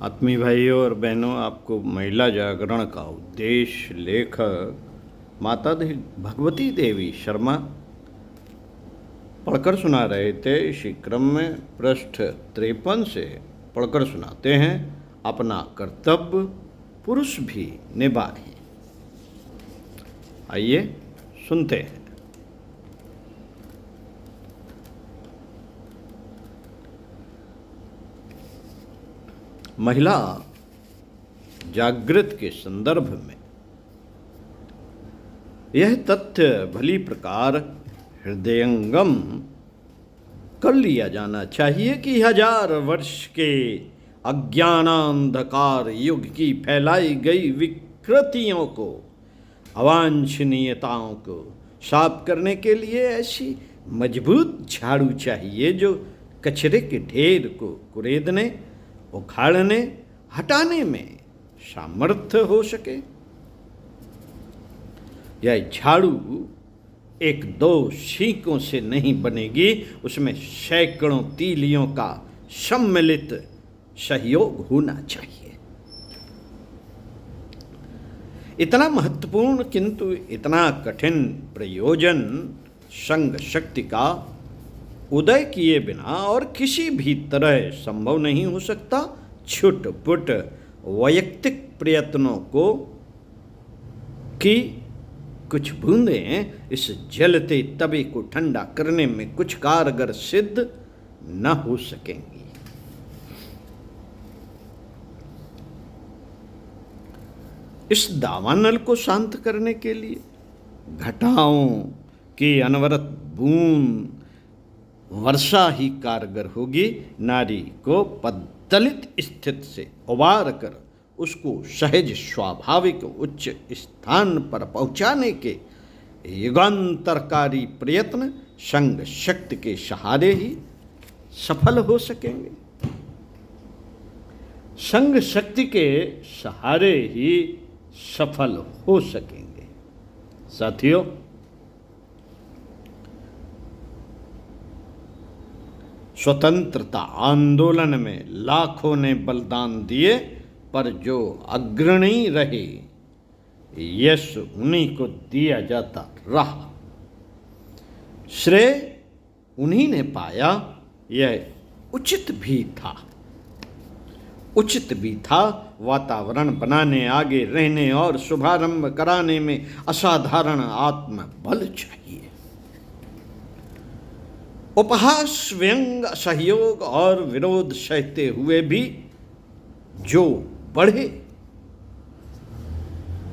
आत्मीय भाइयों और बहनों, आपको महिला जागरण का उद्देश्य लेखक माता भगवती देवी शर्मा पढ़कर सुना रहे थे। इसी क्रम में पृष्ठ 53 से पढ़कर सुनाते हैं। अपना कर्तव्य पुरुष भी निभाए। आइए सुनते हैं। महिला जागृत के संदर्भ में यह तथ्य भली प्रकार हृदयंगम कर लिया जाना चाहिए कि 1000 वर्ष के अज्ञानांधकार युग की फैलाई गई विकृतियों को, अवांछनीयताओं को साफ करने के लिए ऐसी मजबूत झाड़ू चाहिए जो कचरे के ढेर को कुरेदने, उखाड़ने, हटाने में सामर्थ्य हो सके। यह झाड़ू एक दो सीकों से नहीं बनेगी, उसमें सैकड़ों तीलियों का सम्मिलित सहयोग होना चाहिए। इतना महत्वपूर्ण किंतु इतना कठिन प्रयोजन संघ शक्ति का उदय किए बिना और किसी भी तरह संभव नहीं हो सकता। छुट-पुट वैयक्तिक प्रयत्नों को की कुछ बूंदें इस जलते तवे को ठंडा करने में कुछ कारगर सिद्ध न हो सकेंगी। इस दावानल को शांत करने के लिए घटाओं की अनवरत बूंद वर्षा ही कारगर होगी। नारी को पद्दलित स्थिति से उबार कर उसको सहज स्वाभाविक उच्च स्थान पर पहुंचाने के युगांतरकारी प्रयत्न संघ शक्ति के सहारे ही सफल हो सकेंगे। संघ शक्ति के सहारे ही सफल हो सकेंगे। साथियों, स्वतंत्रता आंदोलन में लाखों ने बलिदान दिए, पर जो अग्रणी रहे यश उन्हीं को दिया जाता रहा। श्रेय उन्हीं ने पाया। यह उचित भी था। उचित भी था। वातावरण बनाने, आगे रहने और शुभारंभ कराने में असाधारण आत्मबल चाहिए। उपहास, व्यंग, सहयोग और विरोध सहते हुए भी जो बढ़े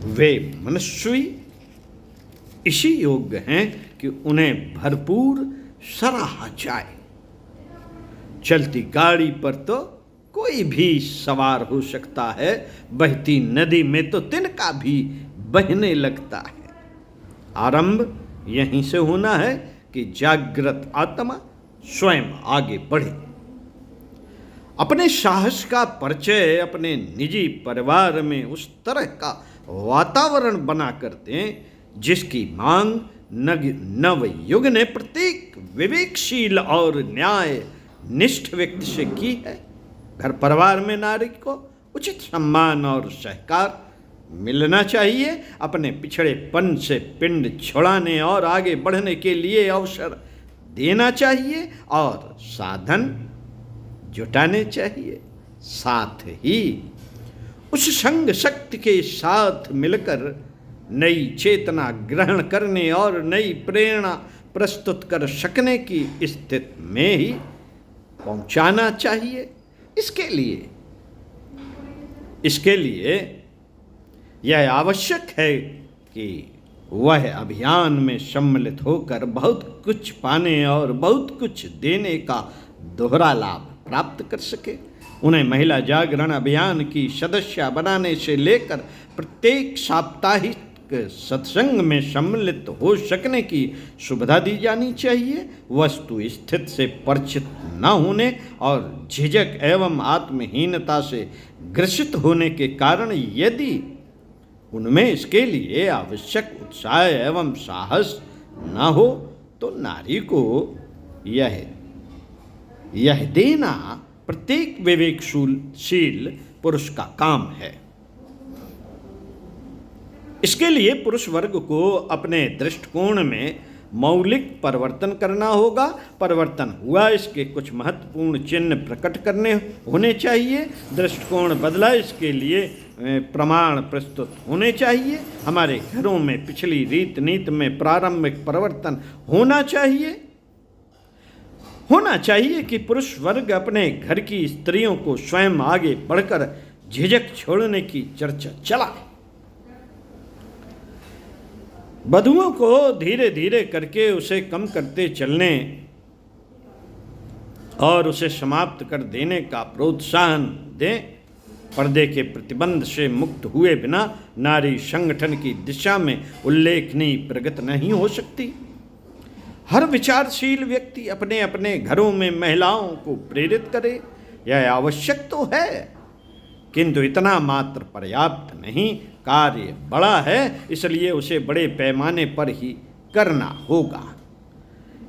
वे मनुष्य इसी योग्य हैं कि उन्हें भरपूर सराहा जाए। चलती गाड़ी पर तो कोई भी सवार हो सकता है, बहती नदी में तो तिनका भी बहने लगता है। आरंभ यहीं से होना है कि जागृत आत्मा स्वयं आगे बढ़े। अपने साहस का परिचय अपने निजी परिवार में उस तरह का वातावरण बना कर दें जिसकी मांग नव युग ने प्रत्येक विवेकशील और न्याय निष्ठ व्यक्ति से की है। घर परिवार में नारी को उचित सम्मान और सहकार मिलना चाहिए। अपने पिछड़ेपन से पिंड छुड़ाने और आगे बढ़ने के लिए अवसर देना चाहिए और साधन जुटाने चाहिए। साथ ही उस संघ शक्ति के साथ मिलकर नई चेतना ग्रहण करने और नई प्रेरणा प्रस्तुत कर सकने की स्थिति में ही पहुंचाना चाहिए। इसके लिए यह आवश्यक है कि वह अभियान में सम्मिलित होकर बहुत कुछ पाने और बहुत कुछ देने का दोहरा लाभ प्राप्त कर सके। उन्हें महिला जागरण अभियान की सदस्य बनाने से लेकर प्रत्येक साप्ताहिक सत्संग में सम्मिलित हो सकने की सुविधा दी जानी चाहिए। वस्तु स्थिति से परिचित न होने और झिझक एवं आत्महीनता से ग्रसित होने के कारण यदि उनमें इसके लिए आवश्यक उत्साह एवं साहस न हो तो नारी को यह देना प्रत्येक विवेकशील पुरुष का काम है। इसके लिए पुरुष वर्ग को अपने दृष्टिकोण में मौलिक परिवर्तन करना होगा। परिवर्तन हुआ, इसके कुछ महत्वपूर्ण चिन्ह प्रकट करने होने चाहिए। दृष्टिकोण बदला, इसके लिए प्रमाण प्रस्तुत होने चाहिए। हमारे घरों में पिछली रीत नीति में प्रारंभिक परिवर्तन होना चाहिए कि पुरुष वर्ग अपने घर की स्त्रियों को स्वयं आगे बढ़कर झिझक छोड़ने की चर्चा चलाए। बधुओं को धीरे धीरे करके उसे कम करते चलने और उसे समाप्त कर देने का प्रोत्साहन दें। पर्दे के प्रतिबंध से मुक्त हुए बिना नारी संगठन की दिशा में उल्लेखनीय प्रगति नहीं हो सकती। हर विचारशील व्यक्ति अपने अपने घरों में महिलाओं को प्रेरित करे, यह आवश्यक तो है, किंतु इतना मात्र पर्याप्त नहीं। कार्य बड़ा है, इसलिए उसे बड़े पैमाने पर ही करना होगा।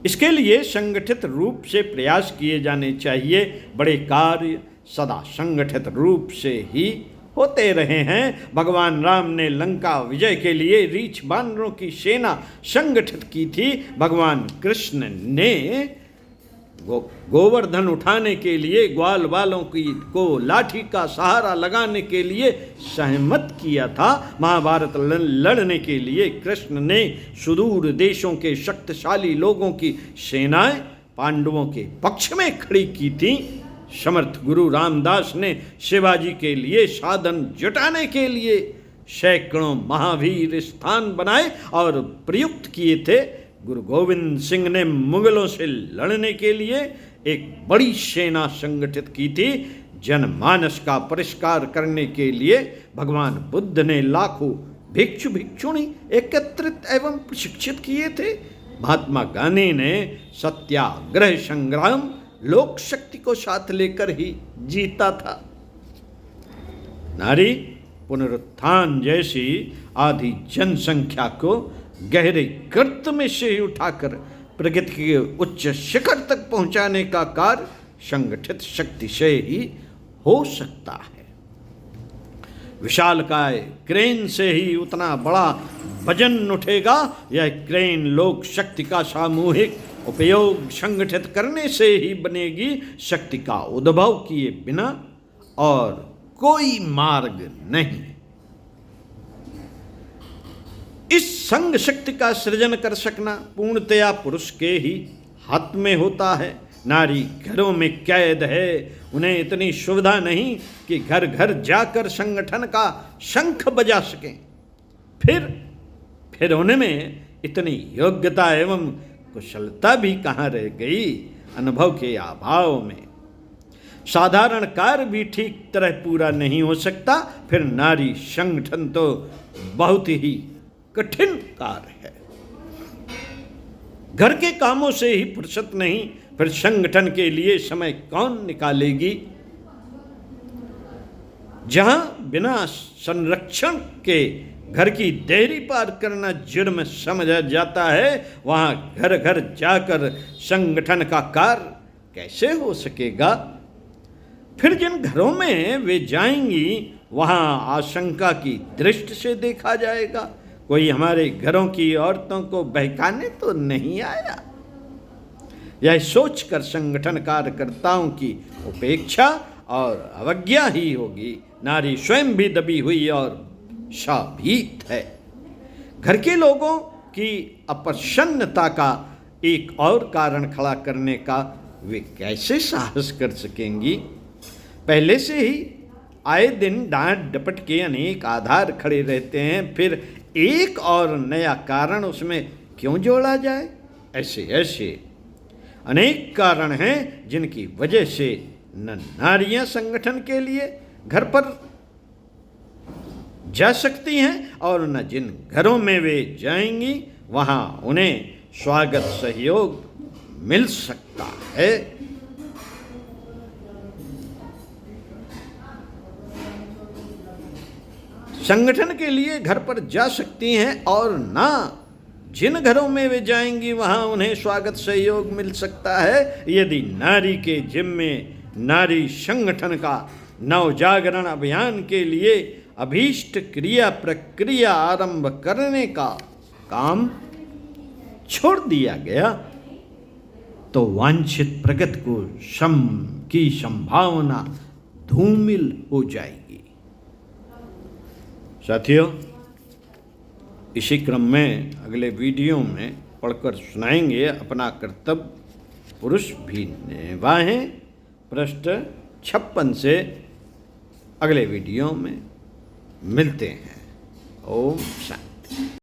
इसके लिए संगठित रूप से प्रयास किए जाने चाहिए। बड़े कार्य सदा संगठित रूप से ही होते रहे हैं। भगवान राम ने लंका विजय के लिए रीछ बानरों की सेना संगठित की थी। भगवान कृष्ण ने गोवर्धन उठाने के लिए ग्वाल वालों को लाठी का सहारा लगाने के लिए सहमत किया था। महाभारत लड़ने के लिए कृष्ण ने सुदूर देशों के शक्तिशाली लोगों की सेनाएं पांडवों के पक्ष में खड़ी की थी। समर्थ गुरु रामदास ने शिवाजी के लिए साधन जुटाने के लिए सैकड़ों महावीर स्थान बनाए और प्रयुक्त किए थे। गुरु गोविंद सिंह ने मुगलों से लड़ने के लिए एक बड़ी सेना संगठित की थी। जनमानस का परिष्कार करने के लिए भगवान बुद्ध ने लाखों भिक्षु भिक्षुणी एकत्रित एवं प्रशिक्षित किए थे। महात्मा गांधी ने सत्याग्रह संग्राम लोक शक्ति को साथ लेकर ही जीता था। नारी पुनरुत्थान जैसी आधी जनसंख्या को गहरे गर्त में से उठाकर प्रगति के उच्च शिखर तक पहुंचाने का कार्य संगठित शक्ति से ही हो सकता है। विशालकाय क्रेन से ही उतना बड़ा वजन उठेगा। यह क्रेन लोक शक्ति का सामूहिक उपयोग संगठित करने से ही बनेगी। शक्ति का उद्भव किए बिना और कोई मार्ग नहीं। इस संग शक्ति का सृजन कर सकना पूर्णतया पुरुष के ही हाथ में होता है। नारी घरों में कैद है। उन्हें इतनी सुविधा नहीं कि घर घर जाकर संगठन का शंख बजा सकें। फिर उनमें इतनी योग्यता एवं कुशलता भी कहाँ रह गई। अनुभव के अभाव में साधारण कार्य भी ठीक तरह पूरा नहीं हो सकता। फिर नारी संगठन तो बहुत ही कठिन कार्य है। घर के कामों से ही फुर्सत नहीं, फिर संगठन के लिए समय कौन निकालेगी। जहां बिना संरक्षण के घर की देरी पार करना जुर्म समझा जाता है, वहां घर घर जाकर संगठन का कार्य कैसे हो सकेगा। फिर जिन घरों में वे जाएंगी वहां आशंका की दृष्टि से देखा जाएगा। कोई हमारे घरों की औरतों को बहकाने तो नहीं आया। यह सोचकर संगठन कार्यकर्ताओं की उपेक्षा और अवज्ञा ही होगी। नारी स्वयं भी दबी हुई और शाभीत है। घर के लोगों की अप्रसन्नता का एक और कारण खड़ा करने का वे कैसे साहस कर सकेंगी। पहले से ही आए दिन डांट डपट के अनेक आधार खड़े रहते हैं, फिर एक और नया कारण उसमें क्यों जोड़ा जाए। ऐसे अनेक कारण हैं जिनकी वजह से न नारियां संगठन के लिए घर पर जा सकती हैं और न जिन घरों में वे जाएंगी वहां उन्हें स्वागत सहयोग मिल सकता है। संगठन के लिए घर पर जा सकती हैं और ना जिन घरों में वे जाएंगी वहां उन्हें स्वागत सहयोग मिल सकता है। यदि नारी के जिम्मे नारी संगठन का नवजागरण अभियान के लिए अभीष्ट क्रिया प्रक्रिया आरंभ करने का काम छोड़ दिया गया तो वांछित प्रगति को की संभावना धूमिल हो जाएगी। साथियों, इसी क्रम में अगले वीडियो में पढ़कर सुनाएंगे अपना कर्तव्य पुरुष भी निभाएं, पृष्ठ 56 से अगले वीडियो में मिलते हैं। ओम शांति।